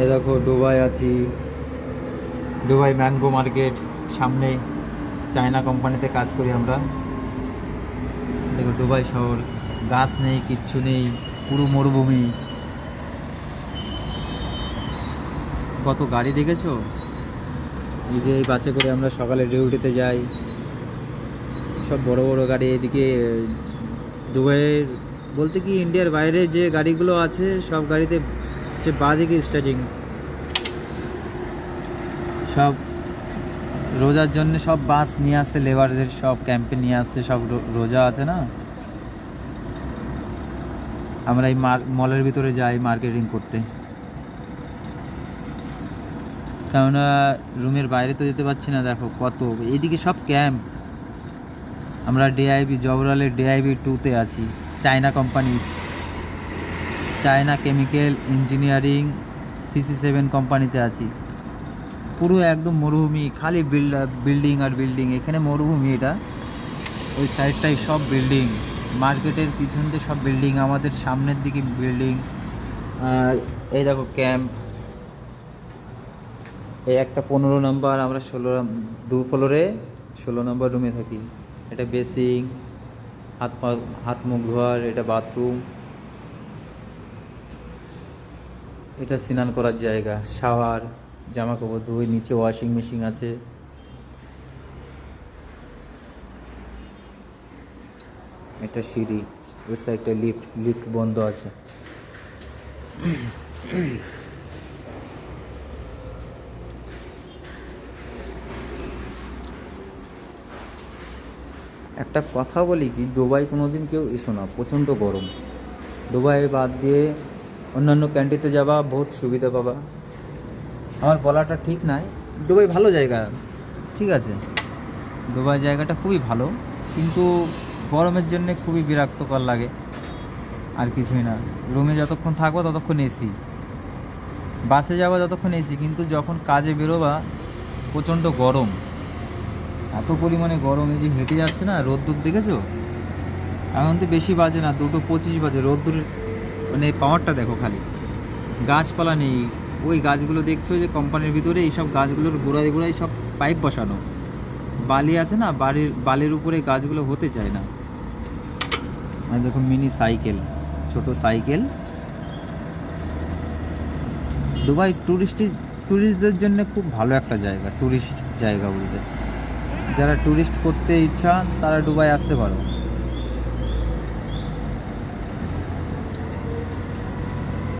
এ দেখো দুবাই আছি, Dubai mango market সামনে। চায়না কোম্পানিতে কাজ করি আমরা। দেখো দুবাই শহর, গাছ নেই, কিচ্ছু নেই, পুরো মরুভূমি। কত গাড়ি দেখেছো? এই যে এই বাসে করে আমরা সকালে ডিউটিতে যাই, সব বড় বড় গাড়ি। এদিকে দুবাইয়ের বলতে কি ইন্ডিয়ার বাইরে যে গাড়িগুলো আছে সব গাড়িতে হচ্ছে বাঁ দিকে স্টার্টিং। সব রোজার জন্য সব বাস নিয়ে আসছে, লেবারদের সব ক্যাম্পে নিয়ে আসছে, সব রোজা আছে না। আমরা এই মলের ভিতরে যাই মার্কেটিং করতে, কেননা রুমের বাইরে তো যেতে পারছি না। দেখো কত, এইদিকে সব ক্যাম্প। আমরা ডিআইবি জবরালের ডিআইবি 2-তে আছি, China company, China chemical engineering CC7 কোম্পানিতে আছি। পুরো একদম মরুভূমি, খালি বিল্ডিং আর বিল্ডিং। এখানে মরুভূমি, এটা ওই সাইডটাই সব বিল্ডিং। মার্কেটের পিছন দিয়ে সব বিল্ডিং, আমাদের সামনের দিকে বিল্ডিং। আর এই দেখো ক্যাম্প। এই একটা 15 নম্বর, আমরা 2 ফ্লোরে 16 নম্বর রুমে থাকি। এটা বেসিং, হাত মুখ ধোয়ার, এটা বাথরুম, এটা স্নান করার জায়গা, শাওয়ার, জামা কাপড় ধুই, নিচে ওয়াশিং মেশিন আছে। এটা সিঁড়ি, ওই সাইডটা লিফট বন্ধ আছে। একটা কথা বলি কি, দুবাই কোনোদিন কেউ এসো না, প্রচণ্ড গরম। দুবাই বাদ দিয়ে অন্যান্য ক্যান্ট্রিতে যাবা, বহুত সুবিধা পাবা। আমার বলাটা ঠিক নয়, দুবাই ভালো জায়গা, ঠিক আছে, দুবাই জায়গাটা খুবই ভালো, কিন্তু গরমের জন্য খুবই বিরক্তকর লাগে, আর কিছুই না। রুমে যতক্ষণ থাকবো ততক্ষণ এসি, বাসে যাবো যতক্ষণ এসি, কিন্তু যখন কাজে বেরোবা প্রচণ্ড গরম, এত পরিমাণে গরম। এই যে হেঁটে যাচ্ছে না, রোদ্দুর দেখেছো? এখন তো বেশি বাজে না, 2:25 বাজে। রোদ্দুর মানে পাওয়ারটা দেখো, খালি গাছপালা নেই। ওই গাছগুলো দেখছো যে কোম্পানির ভিতরে, এইসব গাছগুলোর গোড়ায় গোড়ায় সব পাইপ বসানো, বালি আছে না, বালির উপরে গাছগুলো হতে চায় না। আর দেখো মিনি সাইকেল, ছোট সাইকেল। দুবাই ট্যুরিস্টদের জন্য খুব ভালো একটা জায়গা, ট্যুরিস্ট জায়গা বলতে। যারা ট্যুরিস্ট করতে ইচ্ছা তারা দুবাই আসতে পারো।